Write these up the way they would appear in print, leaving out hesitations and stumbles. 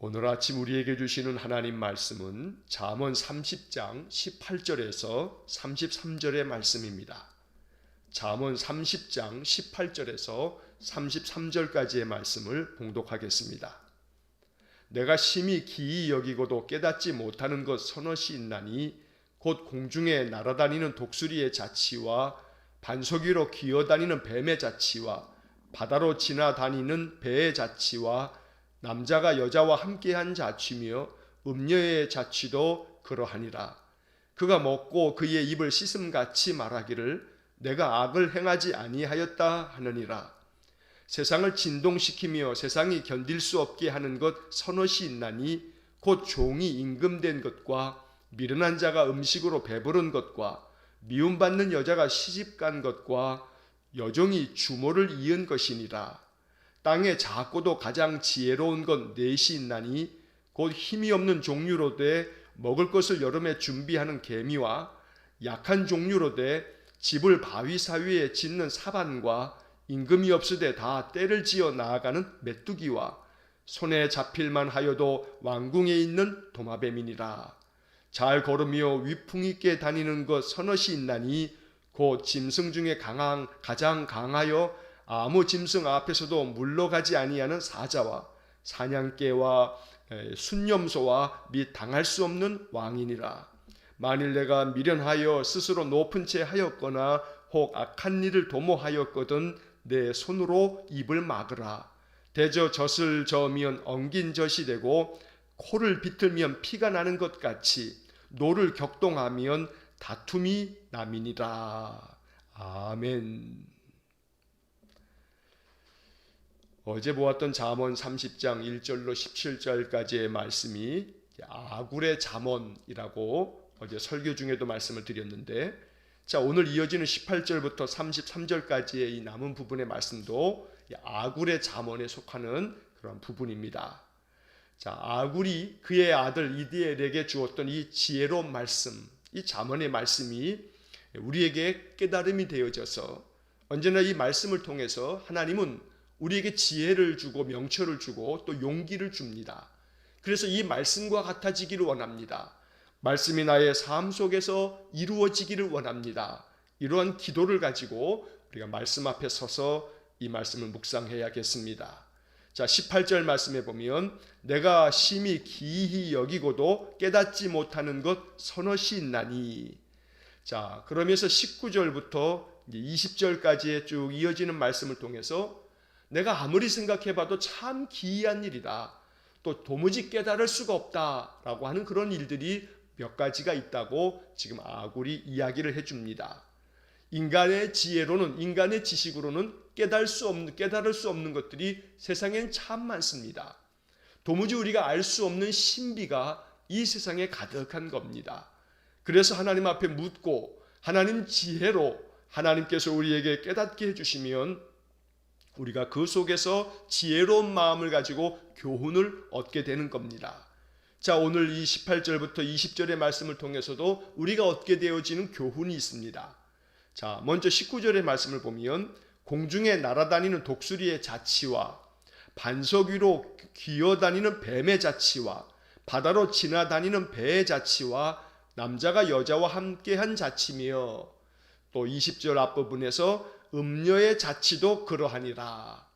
오늘 아침 우리에게 주시는 하나님 말씀은 잠언 30장 18절에서 33절의 말씀입니다. 잠언 30장 18절에서 33절까지의 말씀을 봉독하겠습니다. 내가 심히 기이 여기고도 깨닫지 못하는 것 서너시 있나니 곧 공중에 날아다니는 독수리의 자치와 반석 위로 기어다니는 뱀의 자치와 바다로 지나다니는 배의 자치와 남자가 여자와 함께한 자취며 음녀의 자취도 그러하니라. 그가 먹고 그의 입을 씻음같이 말하기를 내가 악을 행하지 아니하였다 하느니라. 세상을 진동시키며 세상이 견딜 수 없게 하는 것 서너시 있나니 곧 종이 임금된 것과 미련한 자가 음식으로 배부른 것과 미움받는 여자가 시집간 것과 여종이 주모를 이은 것이니라. 땅에 작고도 가장 지혜로운 것 넷이 있나니 곧 힘이 없는 종류로 돼 먹을 것을 여름에 준비하는 개미와 약한 종류로 돼 집을 바위 사위에 짓는 사반과 임금이 없으되 다 때를 지어 나아가는 메뚜기와 손에 잡힐만 하여도 왕궁에 있는 도마뱀이니라. 잘 걸으며 위풍 있게 다니는 것 서너시 있나니 곧 짐승 중에 가장 강하여 아무 짐승 앞에서도 물러가지 아니하는 사자와 사냥개와 순념소와 및 당할 수 없는 왕이니라. 만일 내가 미련하여 스스로 높은 채 하였거나 혹 악한 일을 도모하였거든 내 손으로 입을 막으라. 대저 젖을 저으면 엉긴 젖이 되고 코를 비틀면 피가 나는 것 같이 노를 격동하면 다툼이 남이니라. 아멘. 어제 보았던 잠언 30장 1절로 17절까지의 말씀이 아굴의 잠언이라고 어제 설교 중에도 말씀을 드렸는데, 자, 오늘 이어지는 18절부터 33절까지의 이 남은 부분의 말씀도 아굴의 잠언에 속하는 그런 부분입니다. 자, 아굴이 그의 아들 이디엘에게 주었던 이 지혜로운 말씀, 이 잠언의 말씀이 우리에게 깨달음이 되어져서 언제나 이 말씀을 통해서 하나님은 우리에게 지혜를 주고 명철을 주고 또 용기를 줍니다. 그래서 이 말씀과 같아지기를 원합니다. 말씀이 나의 삶 속에서 이루어지기를 원합니다. 이러한 기도를 가지고 우리가 말씀 앞에 서서 이 말씀을 묵상해야겠습니다. 자, 18절 말씀에 보면 내가 심히 기이히 여기고도 깨닫지 못하는 것 서너시 있나니. 자, 그러면서 19절부터 20절까지의 쭉 이어지는 말씀을 통해서 내가 아무리 생각해봐도 참 기이한 일이다, 또 도무지 깨달을 수가 없다라고 하는 그런 일들이 몇 가지가 있다고 지금 아굴이 이야기를 해줍니다. 인간의 지혜로는, 인간의 지식으로는 깨달을 수 없는 것들이 세상엔 참 많습니다. 도무지 우리가 알 수 없는 신비가 이 세상에 가득한 겁니다. 그래서 하나님 앞에 묻고 하나님 지혜로 하나님께서 우리에게 깨닫게 해주시면 우리가 그 속에서 지혜로운 마음을 가지고 교훈을 얻게 되는 겁니다. 자, 오늘 이 18절부터 20절의 말씀을 통해서도 우리가 얻게 되어지는 교훈이 있습니다. 자, 먼저 19절의 말씀을 보면 공중에 날아다니는 독수리의 자치와 반석 위로 기어다니는 뱀의 자치와 바다로 지나다니는 배의 자치와 남자가 여자와 함께한 자치며, 또 20절 앞부분에서 음녀의 자치도 그러하니라.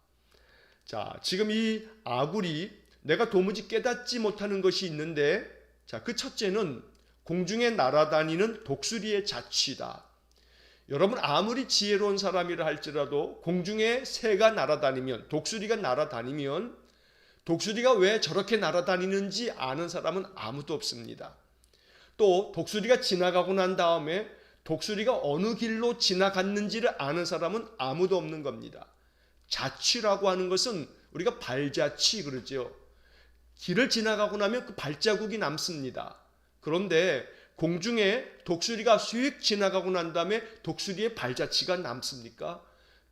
자, 지금 이 아굴이 내가 도무지 깨닫지 못하는 것이 있는데, 자, 그 첫째는 공중에 날아다니는 독수리의 자치다. 여러분, 아무리 지혜로운 사람이라 할지라도 공중에 새가 날아다니면, 독수리가 날아다니면 독수리가 왜 저렇게 날아다니는지 아는 사람은 아무도 없습니다. 또 독수리가 지나가고 난 다음에 독수리가 어느 길로 지나갔는지를 아는 사람은 아무도 없는 겁니다. 자취라고 하는 것은 우리가 발자취 그러죠. 길을 지나가고 나면 그 발자국이 남습니다. 그런데 공중에 독수리가 휙 지나가고 난 다음에 독수리의 발자취가 남습니까?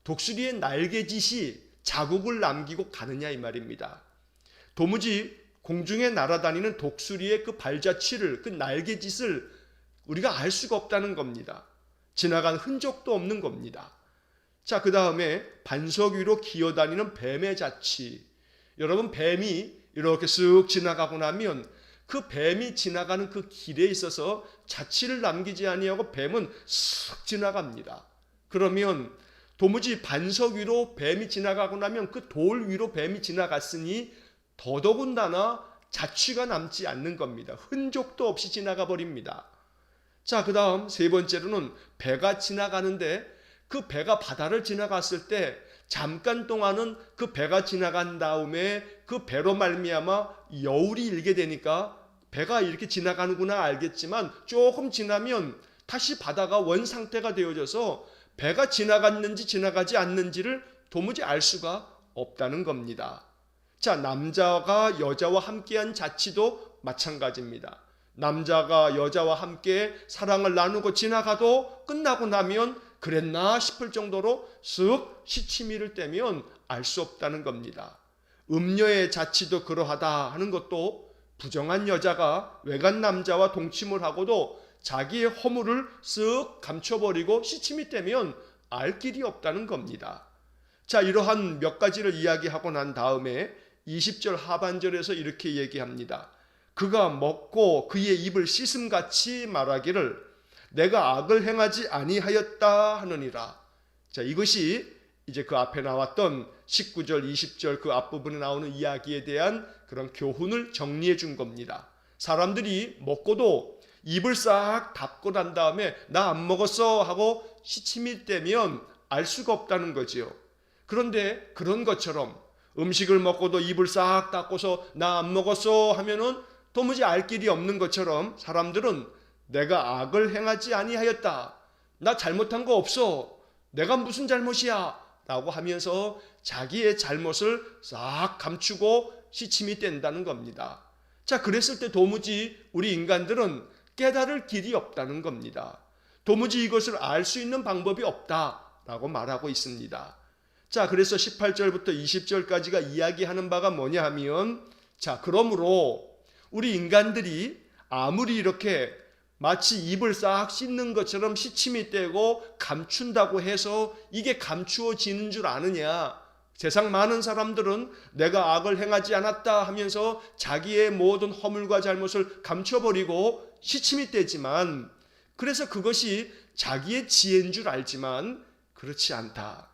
독수리의 날개짓이 자국을 남기고 가느냐 이 말입니다. 도무지 공중에 날아다니는 독수리의 그 발자취를, 그 날개짓을 우리가 알 수가 없다는 겁니다. 지나간 흔적도 없는 겁니다. 자, 그 다음에 반석 위로 기어다니는 뱀의 자취. 여러분, 뱀이 이렇게 쓱 지나가고 나면 그 뱀이 지나가는 그 길에 있어서 자취를 남기지 아니하고 뱀은 쓱 지나갑니다. 그러면 도무지 반석 위로 뱀이 지나가고 나면 그 돌 위로 뱀이 지나갔으니 더더군다나 자취가 남지 않는 겁니다. 흔적도 없이 지나가 버립니다. 자, 그 다음 세 번째로는 배가 지나가는데 그 배가 바다를 지나갔을 때 잠깐 동안은 그 배가 지나간 다음에 그 배로 말미암아 여울이 일게 되니까 배가 이렇게 지나가는구나 알겠지만 조금 지나면 다시 바다가 원 상태가 되어져서 배가 지나갔는지 지나가지 않는지를 도무지 알 수가 없다는 겁니다. 자, 남자가 여자와 함께한 자취도 마찬가지입니다. 남자가 여자와 함께 사랑을 나누고 지나가도 끝나고 나면 그랬나 싶을 정도로 쓱 시치미를 떼면 알 수 없다는 겁니다. 음녀의 자취도 그러하다 하는 것도 부정한 여자가 외간 남자와 동침을 하고도 자기의 허물을 쓱 감춰버리고 시침이 떼면 알 길이 없다는 겁니다. 자, 이러한 몇 가지를 이야기하고 난 다음에 20절 하반절에서 이렇게 얘기합니다. 그가 먹고 그의 입을 씻음같이 말하기를 내가 악을 행하지 아니하였다 하느니라. 자, 이것이 이제 그 앞에 나왔던 19절, 20절 그 앞부분에 나오는 이야기에 대한 그런 교훈을 정리해 준 겁니다. 사람들이 먹고도 입을 싹 닫고 난 다음에 나 안 먹었어 하고 시침이 떼면 알 수가 없다는 거지요. 그런데 그런 것처럼 음식을 먹고도 입을 싹 닫고서 나 안 먹었어 하면은 도무지 알 길이 없는 것처럼 사람들은 내가 악을 행하지 아니하였다. 나 잘못한 거 없어. 내가 무슨 잘못이야. 라고 하면서 자기의 잘못을 싹 감추고 시침이 뗀다는 겁니다. 자, 그랬을 때 도무지 우리 인간들은 깨달을 길이 없다는 겁니다. 도무지 이것을 알 수 있는 방법이 없다라고 말하고 있습니다. 자, 그래서 18절부터 20절까지가 이야기하는 바가 뭐냐 하면, 자, 그러므로 우리 인간들이 아무리 이렇게 마치 입을 싹 씻는 것처럼 시침이 떼고 감춘다고 해서 이게 감추어지는 줄 아느냐. 세상 많은 사람들은 내가 악을 행하지 않았다 하면서 자기의 모든 허물과 잘못을 감춰버리고 시침이 떼지만, 그래서 그것이 자기의 지혜인 줄 알지만 그렇지 않다.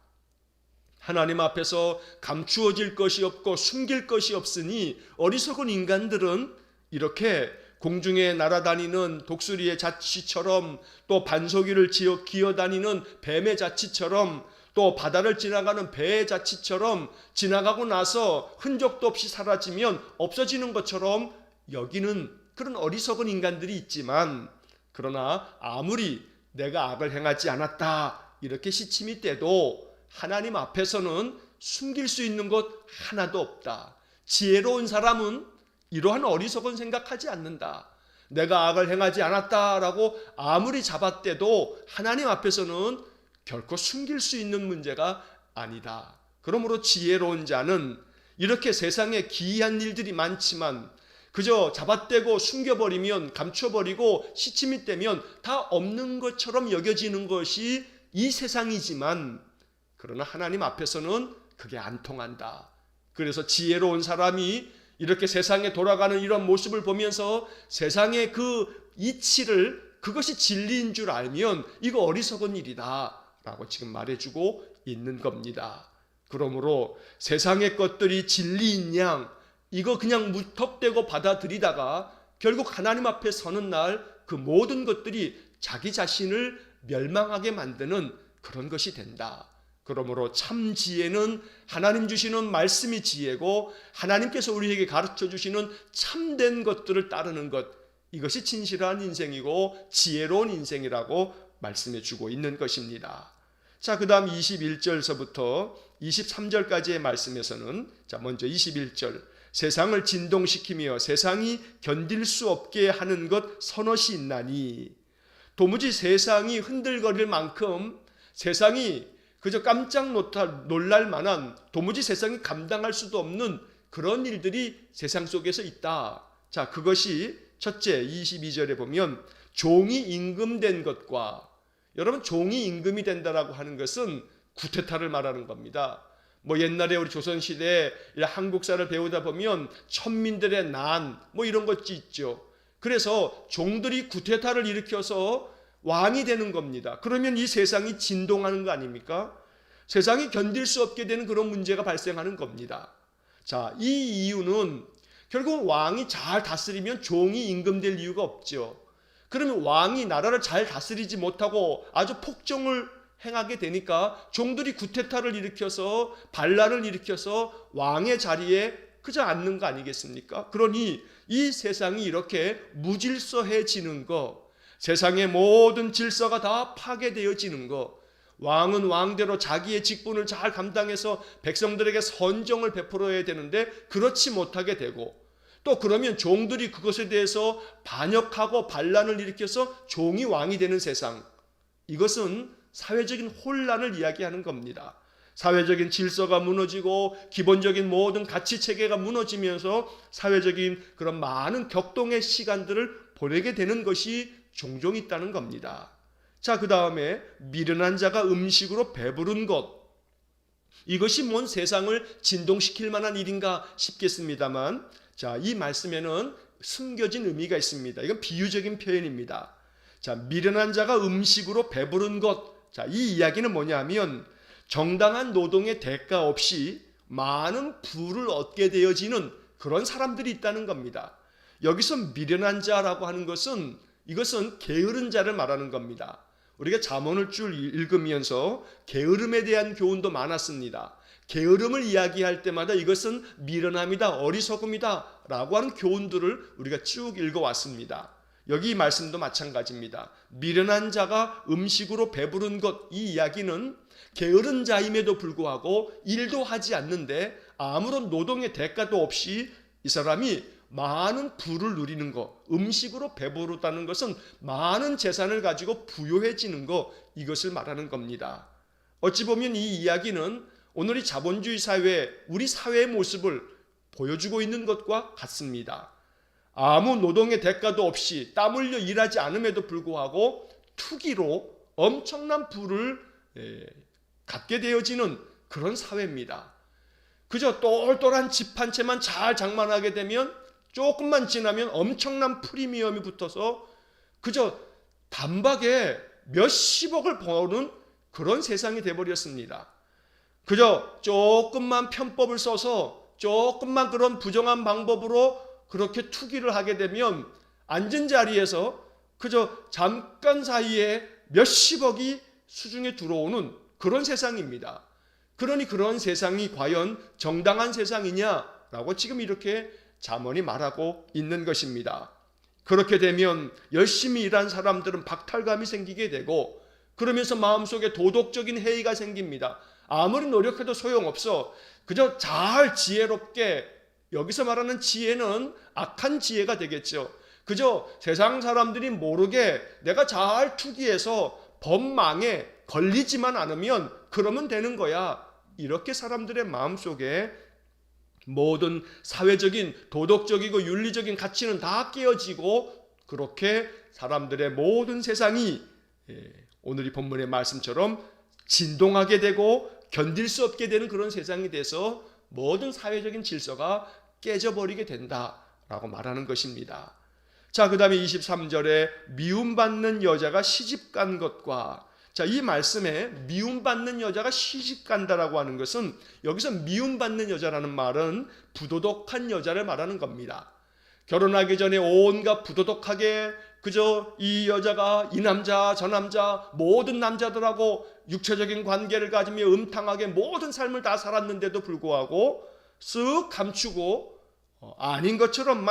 하나님 앞에서 감추어질 것이 없고 숨길 것이 없으니 어리석은 인간들은 이렇게 공중에 날아다니는 독수리의 자취처럼, 또 반석 위를 기어다니는 뱀의 자취처럼, 또 바다를 지나가는 배의 자취처럼 지나가고 나서 흔적도 없이 사라지면 없어지는 것처럼 여기는 그런 어리석은 인간들이 있지만, 그러나 아무리 내가 악을 행하지 않았다 이렇게 시침이 떼도 하나님 앞에서는 숨길 수 있는 것 하나도 없다. 지혜로운 사람은 이러한 어리석은 생각하지 않는다. 내가 악을 행하지 않았다라고 아무리 잡아떼도 하나님 앞에서는 결코 숨길 수 있는 문제가 아니다. 그러므로 지혜로운 자는 이렇게 세상에 기이한 일들이 많지만 그저 잡아떼고 숨겨버리면, 감춰버리고 시침이 떼면 다 없는 것처럼 여겨지는 것이 이 세상이지만, 그러나 하나님 앞에서는 그게 안 통한다. 그래서 지혜로운 사람이 이렇게 세상에 돌아가는 이런 모습을 보면서 세상의 그 이치를, 그것이 진리인 줄 알면 이거 어리석은 일이다 라고 지금 말해주고 있는 겁니다. 그러므로 세상의 것들이 진리인 양 이거 그냥 무턱대고 받아들이다가 결국 하나님 앞에 서는 날 그 모든 것들이 자기 자신을 멸망하게 만드는 그런 것이 된다. 그러므로 참 지혜는 하나님 주시는 말씀이 지혜고, 하나님께서 우리에게 가르쳐 주시는 참된 것들을 따르는 것, 이것이 진실한 인생이고 지혜로운 인생이라고 말씀해 주고 있는 것입니다. 자, 그 다음 21절서부터 23절까지의 말씀에서는, 자, 먼저 21절, 세상을 진동시키며 세상이 견딜 수 없게 하는 것 서너시 있나니. 도무지 세상이 흔들거릴 만큼, 세상이 그저 깜짝 놀랄 만한, 도무지 세상이 감당할 수도 없는 그런 일들이 세상 속에서 있다. 자, 그것이 첫째 22절에 보면 종이 임금된 것과, 여러분 종이 임금이 된다라고 하는 것은 구테타를 말하는 겁니다. 뭐 옛날에 우리 조선시대에 한국사를 배우다 보면 천민들의 난 뭐 이런 것이 있죠. 그래서 종들이 구테타를 일으켜서 왕이 되는 겁니다. 그러면 이 세상이 진동하는 거 아닙니까? 세상이 견딜 수 없게 되는 그런 문제가 발생하는 겁니다. 자, 이 이유는 결국 왕이 잘 다스리면 종이 임금될 이유가 없죠. 그러면 왕이 나라를 잘 다스리지 못하고 아주 폭정을 행하게 되니까 종들이 구테타를 일으켜서 반란을 일으켜서 왕의 자리에 그저 앉는 거 아니겠습니까? 그러니 이 세상이 이렇게 무질서해지는 거, 세상의 모든 질서가 다 파괴되어지는 거, 왕은 왕대로 자기의 직분을 잘 감당해서 백성들에게 선정을 베풀어야 되는데 그렇지 못하게 되고, 또 그러면 종들이 그것에 대해서 반역하고 반란을 일으켜서 종이 왕이 되는 세상, 이것은 사회적인 혼란을 이야기하는 겁니다. 사회적인 질서가 무너지고 기본적인 모든 가치 체계가 무너지면서 사회적인 그런 많은 격동의 시간들을 보내게 되는 것이 종종 있다는 겁니다. 자, 그 다음에 미련한 자가 음식으로 배부른 것, 이것이 뭔 세상을 진동시킬 만한 일인가 싶겠습니다만, 자, 이 말씀에는 숨겨진 의미가 있습니다. 이건 비유적인 표현입니다. 자, 미련한 자가 음식으로 배부른 것, 자, 이 이야기는 뭐냐면 정당한 노동의 대가 없이 많은 부를 얻게 되어지는 그런 사람들이 있다는 겁니다. 여기서 미련한 자라고 하는 것은 이것은 게으른 자를 말하는 겁니다. 우리가 잠언을 쭉 읽으면서 게으름에 대한 교훈도 많았습니다. 게으름을 이야기할 때마다 이것은 미련함이다, 어리석음이다 라고 하는 교훈들을 우리가 쭉 읽어왔습니다. 여기 이 말씀도 마찬가지입니다. 미련한 자가 음식으로 배부른 것, 이 이야기는 게으른 자임에도 불구하고 일도 하지 않는데 아무런 노동의 대가도 없이 이 사람이 많은 부를 누리는 것, 음식으로 배부르다는 것은 많은 재산을 가지고 부유해지는 것, 이것을 말하는 겁니다. 어찌 보면 이 이야기는 오늘 이 자본주의 사회, 우리 사회의 모습을 보여주고 있는 것과 같습니다. 아무 노동의 대가도 없이 땀 흘려 일하지 않음에도 불구하고 투기로 엄청난 부를 갖게 되어지는 그런 사회입니다. 그저 똘똘한 집 한 채만 잘 장만하게 되면 조금만 지나면 엄청난 프리미엄이 붙어서 그저 단박에 몇십억을 버는 그런 세상이 되어버렸습니다. 그저 조금만 편법을 써서 조금만 그런 부정한 방법으로 그렇게 투기를 하게 되면 앉은 자리에서 그저 잠깐 사이에 몇십억이 수중에 들어오는 그런 세상입니다. 그러니 그런 세상이 과연 정당한 세상이냐라고 지금 이렇게 잠언이 말하고 있는 것입니다. 그렇게 되면 열심히 일한 사람들은 박탈감이 생기게 되고 그러면서 마음속에 도덕적인 해이가 생깁니다. 아무리 노력해도 소용없어. 그저 잘 지혜롭게, 여기서 말하는 지혜는 악한 지혜가 되겠죠. 그저 세상 사람들이 모르게 내가 잘 투기해서 법망에 걸리지만 않으면 그러면 되는 거야. 이렇게 사람들의 마음속에 모든 사회적인 도덕적이고 윤리적인 가치는 다 깨어지고 그렇게 사람들의 모든 세상이 오늘 이 본문의 말씀처럼 진동하게 되고 견딜 수 없게 되는 그런 세상이 돼서 모든 사회적인 질서가 깨져버리게 된다라고 말하는 것입니다. 자, 그 다음에 23절에 미움받는 여자가 시집간 것과, 자, 이 말씀에 미움받는 여자가 시집간다라고 하는 것은 여기서 미움받는 여자라는 말은 부도덕한 여자를 말하는 겁니다. 결혼하기 전에 온갖 부도덕하게 그저 이 여자가 이 남자 저 남자 모든 남자들하고 육체적인 관계를 가지며 음탕하게 모든 삶을 다 살았는데도 불구하고 쓱 감추고 아닌 것처럼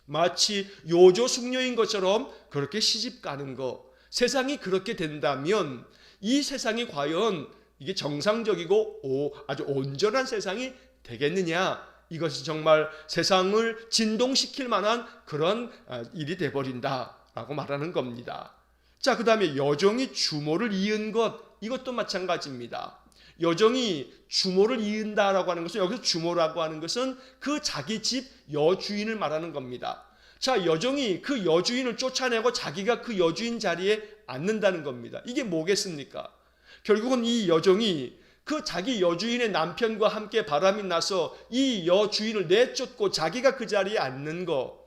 마치 요조숙녀인 것처럼 그렇게 시집가는 거, 세상이 그렇게 된다면 이 세상이 과연 이게 정상적이고 아주 온전한 세상이 되겠느냐? 이것이 정말 세상을 진동시킬 만한 그런 일이 돼버린다라고 말하는 겁니다. 자, 그 다음에 여종이 주모를 이은 것, 이것도 마찬가지입니다. 여종이 주모를 이은다라고 하는 것은, 여기서 주모라고 하는 것은 그 자기 집 여주인을 말하는 겁니다. 자, 여종이 그 여주인을 쫓아내고 자기가 그 여주인 자리에 앉는다는 겁니다. 이게 뭐겠습니까? 결국은 이 여종이 그 자기 여주인의 남편과 함께 바람이 나서 이 여주인을 내쫓고 자기가 그 자리에 앉는 거.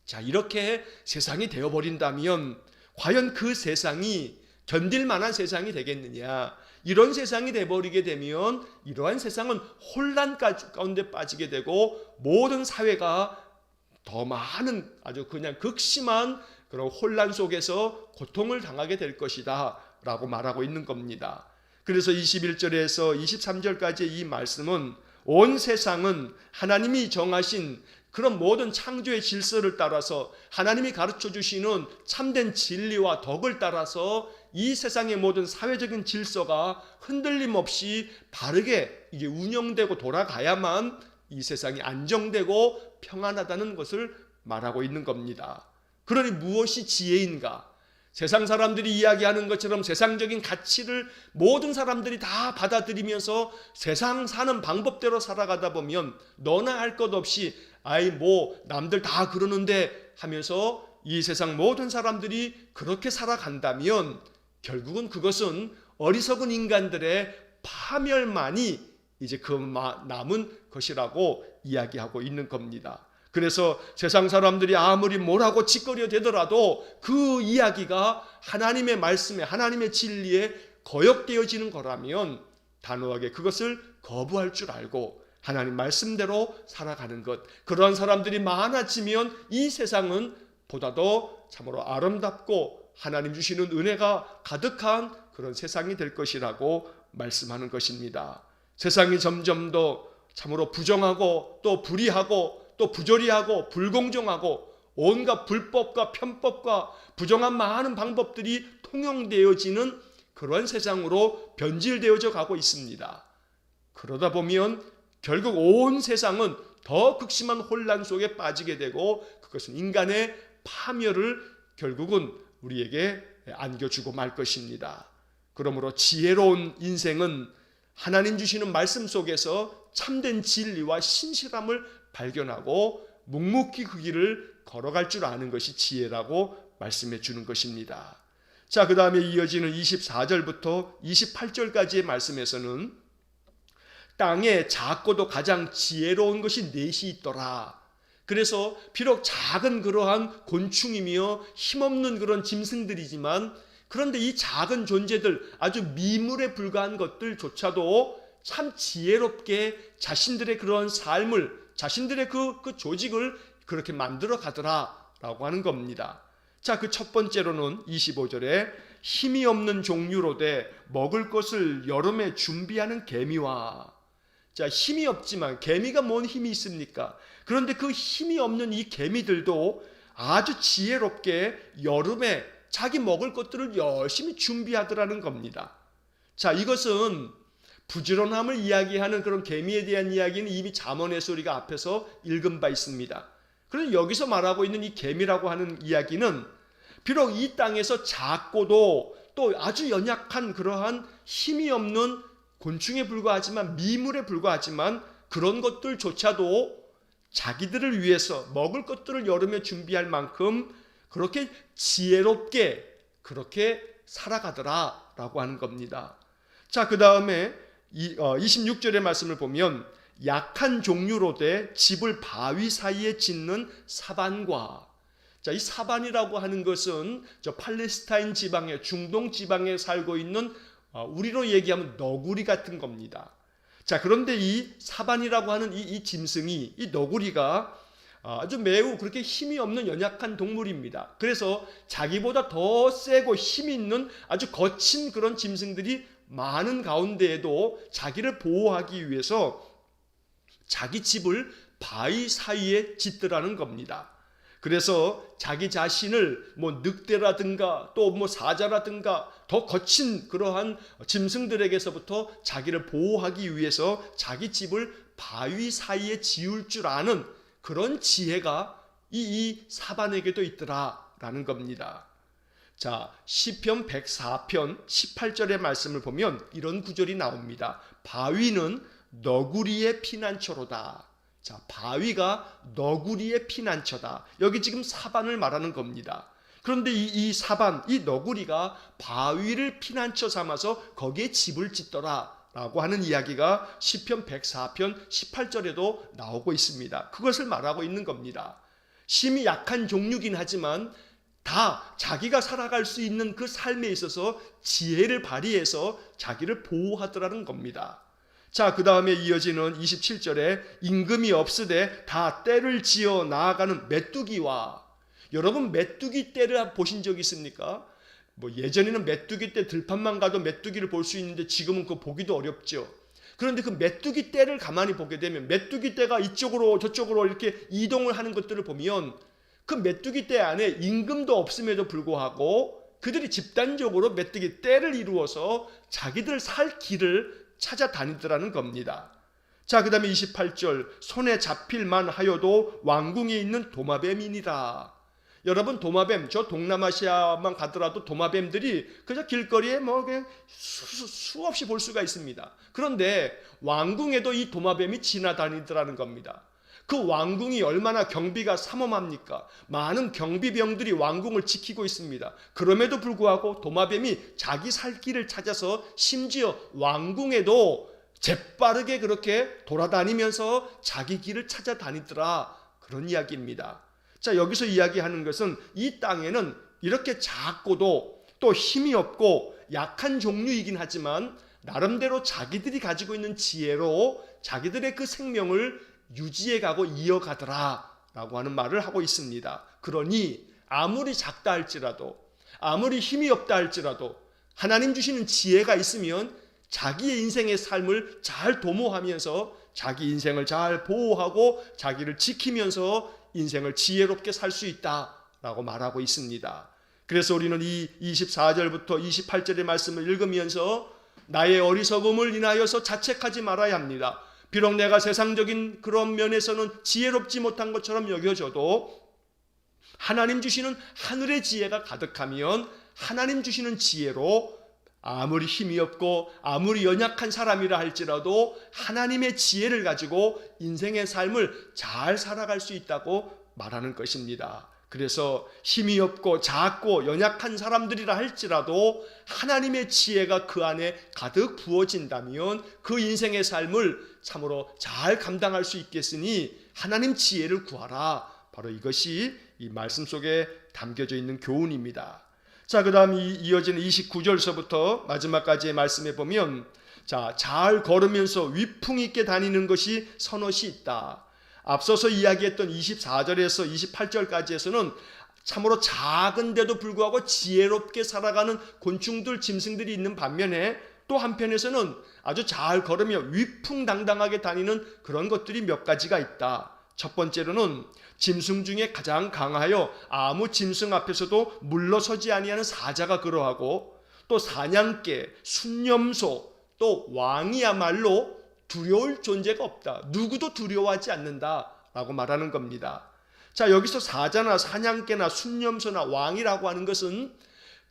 자, 이렇게 세상이 되어버린다면 과연 그 세상이 견딜 만한 세상이 되겠느냐. 이런 세상이 되어버리게 되면 이러한 세상은 혼란 가운데 빠지게 되고 모든 사회가 더 많은 아주 그냥 극심한 그런 혼란 속에서 고통을 당하게 될 것이다 라고 말하고 있는 겁니다. 그래서 21절에서 23절까지 이 말씀은 온 세상은 하나님이 정하신 그런 모든 창조의 질서를 따라서 하나님이 가르쳐 주시는 참된 진리와 덕을 따라서 이 세상의 모든 사회적인 질서가 흔들림 없이 바르게 이게 운영되고 돌아가야만 이 세상이 안정되고 평안하다는 것을 말하고 있는 겁니다. 그러니 무엇이 지혜인가? 세상 사람들이 이야기하는 것처럼 세상적인 가치를 모든 사람들이 다 받아들이면서 세상 사는 방법대로 살아가다 보면 너나 할 것 없이 아이 뭐 남들 다 그러는데 하면서 이 세상 모든 사람들이 그렇게 살아간다면 결국은 그것은 어리석은 인간들의 파멸만이 이제 그 남은 것이라고 이야기하고 있는 겁니다. 그래서 세상 사람들이 아무리 뭐라고 짓거려 대더라도 그 이야기가 하나님의 말씀에 하나님의 진리에 거역되어지는 거라면 단호하게 그것을 거부할 줄 알고 하나님 말씀대로 살아가는 것. 그러한 사람들이 많아지면 이 세상은 보다도 참으로 아름답고 하나님 주시는 은혜가 가득한 그런 세상이 될 것이라고 말씀하는 것입니다. 세상이 점점 더 참으로 부정하고 또 불의하고 또 부조리하고 불공정하고 온갖 불법과 편법과 부정한 많은 방법들이 통용되어지는 그러한 세상으로 변질되어져 가고 있습니다. 그러다 보면 결국 온 세상은 더 극심한 혼란 속에 빠지게 되고 그것은 인간의 파멸을 결국은 우리에게 안겨주고 말 것입니다. 그러므로 지혜로운 인생은 하나님 주시는 말씀 속에서 참된 진리와 신실함을 발견하고 묵묵히 그 길을 걸어갈 줄 아는 것이 지혜라고 말씀해 주는 것입니다. 자, 그 다음에 이어지는 24절부터 28절까지의 말씀에서는 땅에 작고도 가장 지혜로운 것이 넷이 있더라. 그래서 비록 작은 그러한 곤충이며 힘없는 그런 짐승들이지만 그런데 이 작은 존재들 아주 미물에 불과한 것들조차도 참 지혜롭게 자신들의 그런 삶을 자신들의 그 조직을 그렇게 만들어 가더라라고 하는 겁니다. 자, 그 첫 번째로는 25절에 힘이 없는 종류로 돼 먹을 것을 여름에 준비하는 개미와 자, 힘이 없지만 개미가 뭔 힘이 있습니까? 그런데 그 힘이 없는 이 개미들도 아주 지혜롭게 여름에 자기 먹을 것들을 열심히 준비하더라는 겁니다. 자, 이것은 부지런함을 이야기하는 그런 개미에 대한 이야기는 이미 잠언의 우리가 앞에서 읽은 바 있습니다. 그런데 여기서 말하고 있는 이 개미라고 하는 이야기는 비록 이 땅에서 작고도 또 아주 연약한 그러한 힘이 없는 곤충에 불과하지만 미물에 불과하지만 그런 것들조차도 자기들을 위해서 먹을 것들을 여름에 준비할 만큼 그렇게 지혜롭게 그렇게 살아가더라라고 하는 겁니다. 자, 그 다음에 26절의 말씀을 보면 약한 종류로 돼 집을 바위 사이에 짓는 사반과 자, 이 사반이라고 하는 것은 저 팔레스타인 지방에 중동 지방에 살고 있는 우리로 얘기하면 너구리 같은 겁니다. 자, 그런데 이 사반이라고 하는 이 짐승이 이 너구리가 아주 매우 그렇게 힘이 없는 연약한 동물입니다. 그래서 자기보다 더 세고 힘이 있는 아주 거친 그런 짐승들이 많은 가운데에도 자기를 보호하기 위해서 자기 집을 바위 사이에 짓더라는 겁니다. 그래서 자기 자신을 뭐 늑대라든가 또 뭐 사자라든가 더 거친 그러한 짐승들에게서부터 자기를 보호하기 위해서 자기 집을 바위 사이에 지을 줄 아는 그런 지혜가 이 사반에게도 있더라라는 겁니다. 자, 시편 104편 18절의 말씀을 보면 이런 구절이 나옵니다. 바위는 너구리의 피난처로다. 자, 바위가 너구리의 피난처다. 여기 지금 사반을 말하는 겁니다. 그런데 이 사반, 이 너구리가 바위를 피난처 삼아서 거기에 집을 짓더라 라고 하는 이야기가 시편 104편 18절에도 나오고 있습니다. 그것을 말하고 있는 겁니다. 심히 약한 종류긴 하지만 다 자기가 살아갈 수 있는 그 삶에 있어서 지혜를 발휘해서 자기를 보호하더라는 겁니다. 자, 그 다음에 이어지는 27절에 임금이 없으되 다 떼를 지어 나아가는 메뚜기와, 여러분 메뚜기 떼를 보신 적 있습니까? 예전에는 메뚜기 떼 들판만 가도 메뚜기를 볼 수 있는데 지금은 그거 보기도 어렵죠. 그런데 그 메뚜기 떼를 가만히 보게 되면 메뚜기 떼가 이쪽으로 저쪽으로 이렇게 이동을 하는 것들을 보면 그 메뚜기 떼 안에 임금도 없음에도 불구하고 그들이 집단적으로 메뚜기 떼를 이루어서 자기들 살 길을 찾아다니더라는 겁니다. 자, 그 다음에 28절 손에 잡힐만 하여도 왕궁에 있는 도마뱀이니라. 여러분 도마뱀, 저 동남아시아만 가더라도 도마뱀들이 그저 길거리에 그냥 수없이 볼 수가 있습니다. 그런데 왕궁에도 이 도마뱀이 지나다니더라는 겁니다. 그 왕궁이 얼마나 경비가 삼엄합니까? 많은 경비병들이 왕궁을 지키고 있습니다. 그럼에도 불구하고 도마뱀이 자기 살 길을 찾아서 심지어 왕궁에도 재빠르게 그렇게 돌아다니면서 자기 길을 찾아다니더라, 그런 이야기입니다. 자, 여기서 이야기하는 것은 이 땅에는 이렇게 작고도 또 힘이 없고 약한 종류이긴 하지만 나름대로 자기들이 가지고 있는 지혜로 자기들의 그 생명을 유지해가고 이어가더라 라고 하는 말을 하고 있습니다. 그러니 아무리 작다 할지라도, 아무리 힘이 없다 할지라도 하나님 주시는 지혜가 있으면 자기의 인생의 삶을 잘 도모하면서 자기 인생을 잘 보호하고 자기를 지키면서 인생을 지혜롭게 살 수 있다라고 말하고 있습니다. 그래서 우리는 이 24절부터 28절의 말씀을 읽으면서 나의 어리석음을 인하여서 자책하지 말아야 합니다. 비록 내가 세상적인 그런 면에서는 지혜롭지 못한 것처럼 여겨져도 하나님 주시는 하늘의 지혜가 가득하면 하나님 주시는 지혜로 아무리 힘이 없고 아무리 연약한 사람이라 할지라도 하나님의 지혜를 가지고 인생의 삶을 잘 살아갈 수 있다고 말하는 것입니다. 그래서 힘이 없고 작고 연약한 사람들이라 할지라도 하나님의 지혜가 그 안에 가득 부어진다면 그 인생의 삶을 참으로 잘 감당할 수 있겠으니 하나님 지혜를 구하라. 바로 이것이 이 말씀 속에 담겨져 있는 교훈입니다. 자, 그 다음 이어지는 29절서부터 마지막까지의 말씀에 보면, 자, 잘 걸으면서 위풍 있게 다니는 것이 선엇이 있다. 앞서서 이야기했던 24절에서 28절까지에서는 참으로 작은데도 불구하고 지혜롭게 살아가는 곤충들, 짐승들이 있는 반면에 또 한편에서는 아주 잘 걸으며 위풍당당하게 다니는 그런 것들이 몇 가지가 있다. 첫 번째로는 짐승 중에 가장 강하여 아무 짐승 앞에서도 물러서지 아니하는 사자가 그러하고, 또 사냥개, 순념소, 또 왕이야말로 두려울 존재가 없다. 누구도 두려워하지 않는다라고 말하는 겁니다. 자, 여기서 사자나 사냥개나 순념소나 왕이라고 하는 것은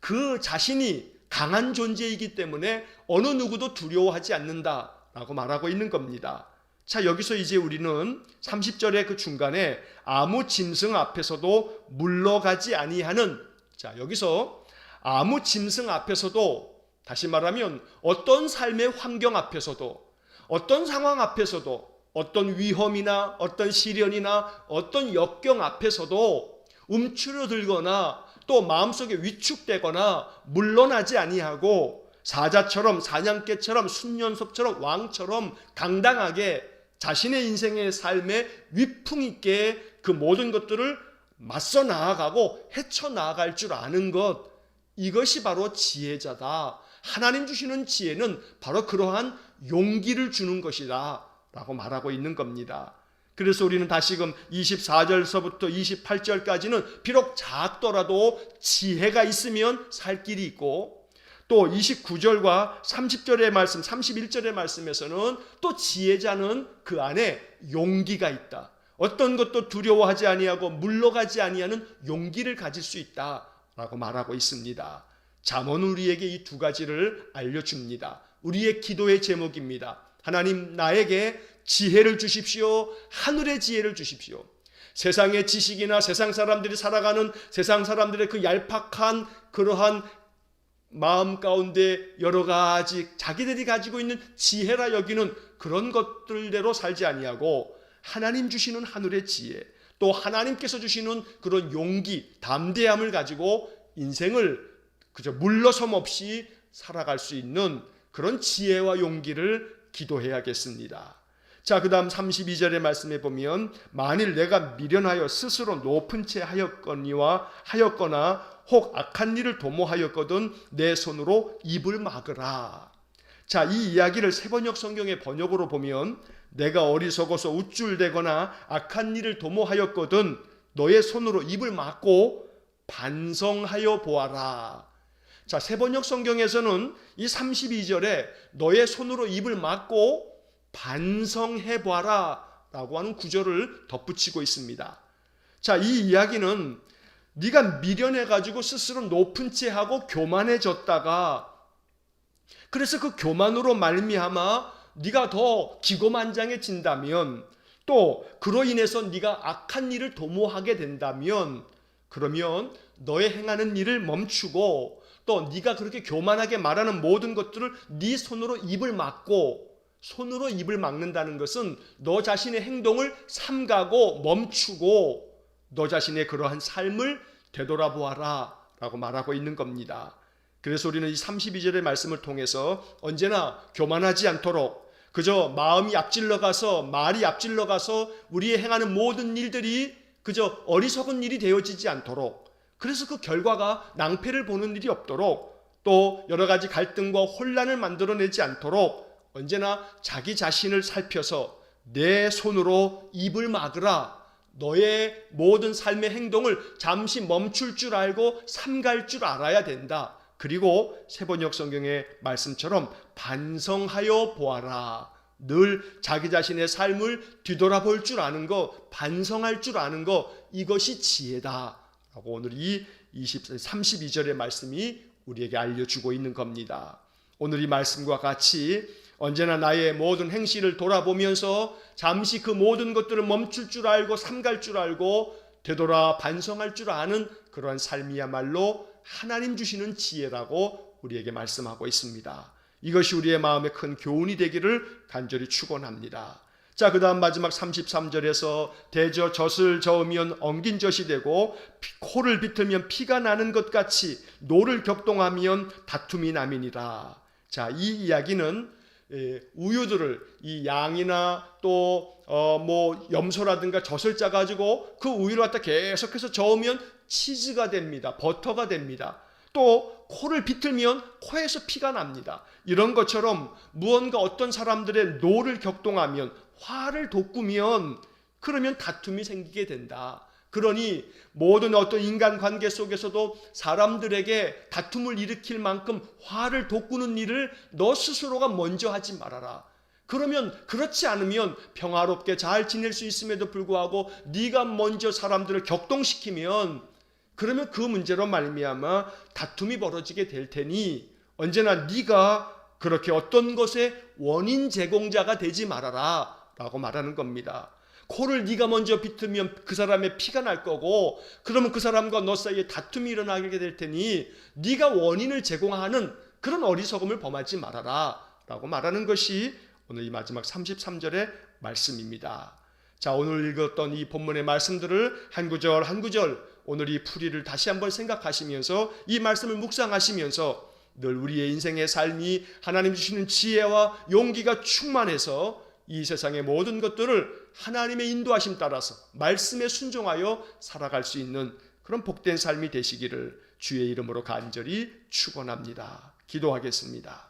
그 자신이 강한 존재이기 때문에 어느 누구도 두려워하지 않는다라고 말하고 있는 겁니다. 자, 여기서 이제 우리는 30절의 그 중간에 아무 짐승 앞에서도 물러가지 아니하는, 자, 여기서 아무 짐승 앞에서도, 다시 말하면 어떤 삶의 환경 앞에서도, 어떤 상황 앞에서도, 어떤 위험이나 어떤 시련이나 어떤 역경 앞에서도 움츠러들거나 또 마음속에 위축되거나 물러나지 아니하고 사자처럼, 사냥개처럼, 순년섭처럼, 왕처럼 당당하게 자신의 인생의 삶에 위풍 있게 그 모든 것들을 맞서 나아가고 헤쳐 나아갈 줄 아는 것, 이것이 바로 지혜자다. 하나님 주시는 지혜는 바로 그러한 용기를 주는 것이다 라고 말하고 있는 겁니다. 그래서 우리는 다시금 24절서부터 28절까지는 비록 작더라도 지혜가 있으면 살 길이 있고, 또 29절과 30절의 말씀, 31절의 말씀에서는 또 지혜자는 그 안에 용기가 있다. 어떤 것도 두려워하지 아니하고 물러가지 아니하는 용기를 가질 수 있다라고 말하고 있습니다. 잠언은 우리에게 이 두 가지를 알려줍니다. 우리의 기도의 제목입니다. 하나님, 나에게 지혜를 주십시오. 하늘의 지혜를 주십시오. 세상의 지식이나 세상 사람들이 살아가는 세상 사람들의 그 얄팍한 그러한 마음 가운데 여러 가지 자기들이 가지고 있는 지혜라 여기는 그런 것들대로 살지 아니하고 하나님 주시는 하늘의 지혜, 또 하나님께서 주시는 그런 용기, 담대함을 가지고 인생을 그저 물러섬 없이 살아갈 수 있는 그런 지혜와 용기를 기도해야겠습니다. 자, 그 다음 32절의 말씀에 보면 만일 내가 미련하여 스스로 높은 채 하였거나 혹 악한 일을 도모하였거든 내 손으로 입을 막으라. 자, 이 이야기를 세번역 성경의 번역으로 보면 내가 어리석어서 우쭐대거나 악한 일을 도모하였거든 너의 손으로 입을 막고 반성하여 보아라. 자, 세번역 성경에서는 이 32절에 너의 손으로 입을 막고 반성해 보아라 라고 하는 구절을 덧붙이고 있습니다. 자, 이 이야기는 네가 미련해 가지고 스스로 높은 채 하고 교만해졌다가 그래서 그 교만으로 말미암아 네가 더 기고만장해진다면 또 그로 인해서 네가 악한 일을 도모하게 된다면 그러면 너의 행하는 일을 멈추고 또 네가 그렇게 교만하게 말하는 모든 것들을 네 손으로 입을 막고 손으로 입을 막는다는 것은 너 자신의 행동을 삼가고 멈추고 너 자신의 그러한 삶을 되돌아보아라 라고 말하고 있는 겁니다. 그래서 우리는 이 32절의 말씀을 통해서 언제나 교만하지 않도록 그저 마음이 앞질러 가서 말이 앞질러 가서 우리의 행하는 모든 일들이 그저 어리석은 일이 되어지지 않도록 그래서 그 결과가 낭패를 보는 일이 없도록 또 여러 가지 갈등과 혼란을 만들어내지 않도록 언제나 자기 자신을 살펴서 내 손으로 입을 막으라. 너의 모든 삶의 행동을 잠시 멈출 줄 알고 삼갈 줄 알아야 된다. 그리고 세번역 성경의 말씀처럼 반성하여 보아라. 늘 자기 자신의 삶을 뒤돌아볼 줄 아는 것, 반성할 줄 아는 것, 이것이 지혜다 라고 오늘 이 32절의 말씀이 우리에게 알려주고 있는 겁니다. 오늘 이 말씀과 같이 언제나 나의 모든 행실을 돌아보면서 잠시 그 모든 것들을 멈출 줄 알고 삼갈 줄 알고 되돌아 반성할 줄 아는 그러한 삶이야말로 하나님 주시는 지혜라고 우리에게 말씀하고 있습니다. 이것이 우리의 마음에 큰 교훈이 되기를 간절히 축원합니다. 자, 그 다음 마지막 33절에서 대저 젖을 저으면 엉긴 젖이 되고 코를 비틀면 피가 나는 것 같이 노를 격동하면 다툼이 남이니라. 자, 이 이야기는 우유들을 이 양이나 또 염소라든가 젖을 짜 가지고 그 우유를 갖다 계속해서 저으면 치즈가 됩니다. 버터가 됩니다. 또 코를 비틀면 코에서 피가 납니다. 이런 것처럼 무언가 어떤 사람들의 노를 격동하면 화를 돋구면 그러면 다툼이 생기게 된다. 그러니 모든 어떤 인간관계 속에서도 사람들에게 다툼을 일으킬 만큼 화를 돋구는 일을 너 스스로가 먼저 하지 말아라. 그러면 그렇지 않으면 평화롭게 잘 지낼 수 있음에도 불구하고 네가 먼저 사람들을 격동시키면 그러면 그 문제로 말미암아 다툼이 벌어지게 될 테니 언제나 네가 그렇게 어떤 것의 원인 제공자가 되지 말아라 라고 말하는 겁니다. 코를 네가 먼저 비틀면 그 사람의 피가 날 거고 그러면 그 사람과 너 사이에 다툼이 일어나게 될 테니 네가 원인을 제공하는 그런 어리석음을 범하지 말아라 라고 말하는 것이 오늘 이 마지막 33절의 말씀입니다. 자, 오늘 읽었던 이 본문의 말씀들을 한 구절 한 구절 오늘 이 풀이를 다시 한번 생각하시면서 이 말씀을 묵상하시면서 늘 우리의 인생의 삶이 하나님 주시는 지혜와 용기가 충만해서 이 세상의 모든 것들을 하나님의 인도하심 따라서 말씀에 순종하여 살아갈 수 있는 그런 복된 삶이 되시기를 주의 이름으로 간절히 축원합니다. 기도하겠습니다.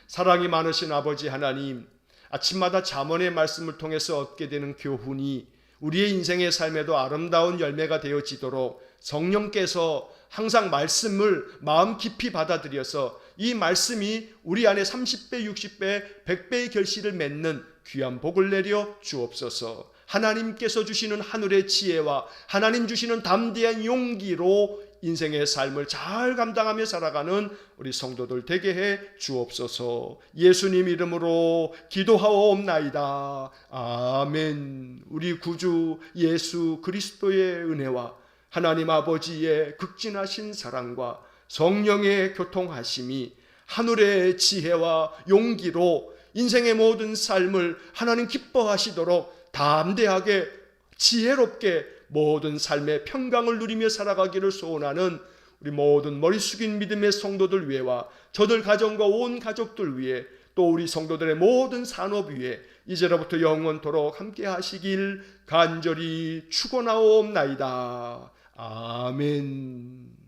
사랑이 많으신 아버지 하나님, 아침마다 잠언의 말씀을 통해서 얻게 되는 교훈이 우리의 인생의 삶에도 아름다운 열매가 되어지도록 성령께서 항상 말씀을 마음 깊이 받아들여서 이 말씀이 우리 안에 30배, 60배, 100배의 결실을 맺는 귀한 복을 내려 주옵소서. 하나님께서 주시는 하늘의 지혜와 하나님 주시는 담대한 용기로 인생의 삶을 잘 감당하며 살아가는 우리 성도들 되게 해 주옵소서. 예수님 이름으로 기도하옵나이다. 아멘. 우리 구주 예수 그리스도의 은혜와 하나님 아버지의 극진하신 사랑과 성령의 교통하심이 하늘의 지혜와 용기로 인생의 모든 삶을 하나님 기뻐하시도록 담대하게 지혜롭게 모든 삶의 평강을 누리며 살아가기를 소원하는 우리 모든 머리 숙인 믿음의 성도들 위해와 저들 가정과 온 가족들 위해 또 우리 성도들의 모든 산업 위에 이제로부터 영원토록 함께 하시길 간절히 축원하옵나이다. 아멘.